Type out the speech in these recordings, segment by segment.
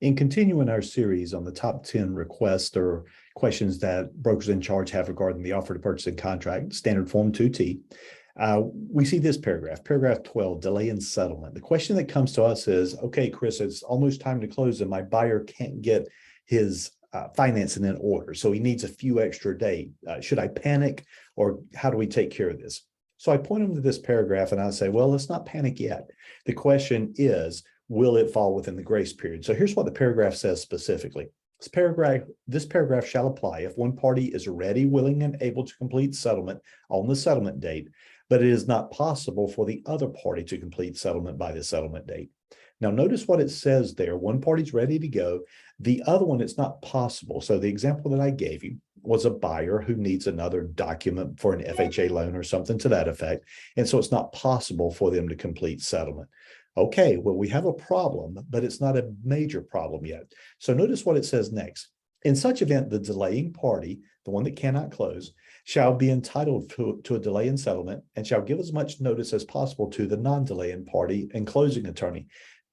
In continuing our series on the top 10 requests or questions that brokers in charge have regarding the offer to purchase and contract, standard form 2T, we see this paragraph 12, delay in settlement. The question that comes to us is, okay, Chris, it's almost time to close and my buyer can't get his financing in order. So he needs a few extra days. Should I panic, or how do we take care of this? So I point them to this paragraph and I say, well, let's not panic yet. The question is, will it fall within the grace period? So here's what the paragraph says specifically. This paragraph shall apply if one party is ready, willing, and able to complete settlement on the settlement date, but it is not possible for the other party to complete settlement by the settlement date. Now, notice what it says there. One party's ready to go. The other one, it's not possible. So the example that I gave you was a buyer who needs another document for an FHA loan or something to that effect. And so it's not possible for them to complete settlement. Okay, well, we have a problem, but it's not a major problem yet. So notice what it says next. In such event, the delaying party, the one that cannot close, shall be entitled to a delay in settlement and shall give as much notice as possible to the non-delaying party and closing attorney.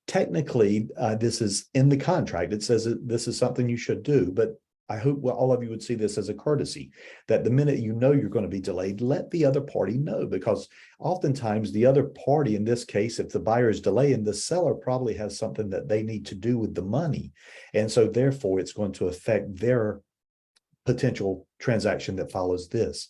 Technically, this is in the contract. It says that this is something you should do, but I hope all of you would see this as a courtesy, that the minute you know you're going to be delayed, let the other party know, because oftentimes the other party, in this case, if the buyer is delaying, the seller probably has something that they need to do with the money. And so therefore, it's going to affect their potential transaction that follows this.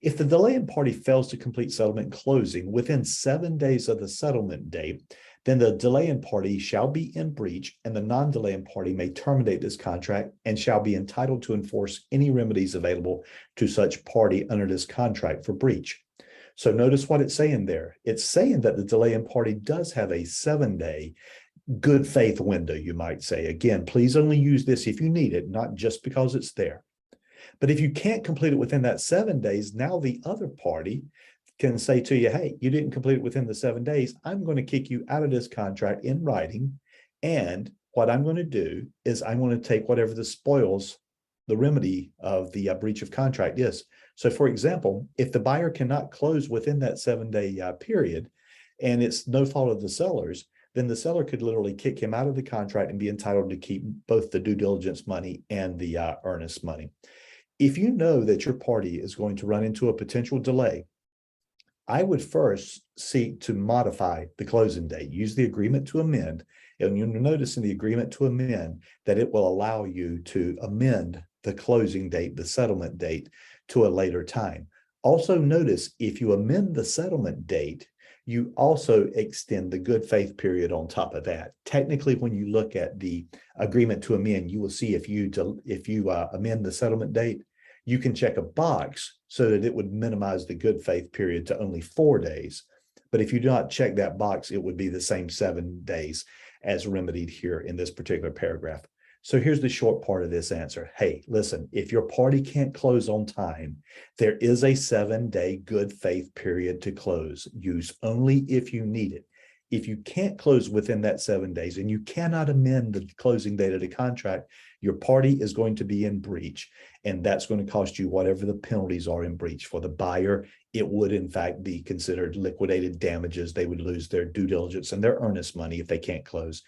If the delaying party fails to complete settlement closing within 7 days of the settlement date, then the delaying party shall be in breach, and the non-delaying party may terminate this contract and shall be entitled to enforce any remedies available to such party under this contract for breach. So notice what it's saying there. It's saying that the delaying party does have a 7-day good faith window, you might say. Again, please only use this if you need it, not just because it's there. But if you can't complete it within that 7 days, now the other party can say to you, hey, you didn't complete it within the 7 days. I'm going to kick you out of this contract in writing. And what I'm going to do is I'm going to take whatever the spoils, the remedy of the breach of contract is. So for example, if the buyer cannot close within that 7-day period, and it's no fault of the seller's, then the seller could literally kick him out of the contract and be entitled to keep both the due diligence money and the earnest money. If you know that your party is going to run into a potential delay, I would first seek to modify the closing date. Use the agreement to amend, and you'll notice in the agreement to amend that it will allow you to amend the closing date, the settlement date, to a later time. Also notice, if you amend the settlement date, you also extend the good faith period on top of that. Technically, when you look at the agreement to amend, you will see if you amend the settlement date, you can check a box so that it would minimize the good faith period to only 4 days. But if you do not check that box, it would be the same 7 days as remedied here in this particular paragraph. So here's the short part of this answer. Hey, listen, if your party can't close on time, there is a 7-day good faith period to close. Use only if you need it. If you can't close within that 7 days and you cannot amend the closing date of the contract, your party is going to be in breach, and that's going to cost you whatever the penalties are in breach. For the buyer, it would in fact be considered liquidated damages. They would lose their due diligence and their earnest money if they can't close.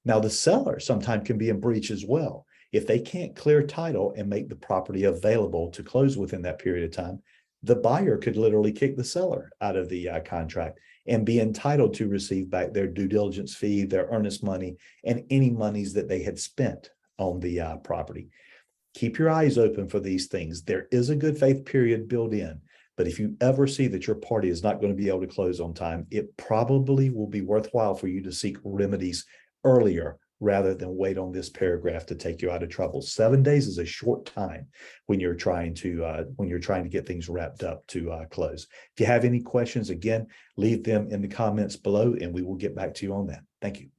Now, the seller sometimes can be in breach as well. If they can't clear title and make the property available to close within that period of time, the buyer could literally kick the seller out of the contract and be entitled to receive back their due diligence fee, their earnest money, and any monies that they had spent on the property. Keep your eyes open for these things. There is a good faith period built in, but if you ever see that your party is not going to be able to close on time, it probably will be worthwhile for you to seek remedies earlier rather than wait on this paragraph to take you out of trouble. 7 days is a short time when you're trying to get things wrapped up to close. If you have any questions, again, leave them in the comments below and we will get back to you on that. Thank you.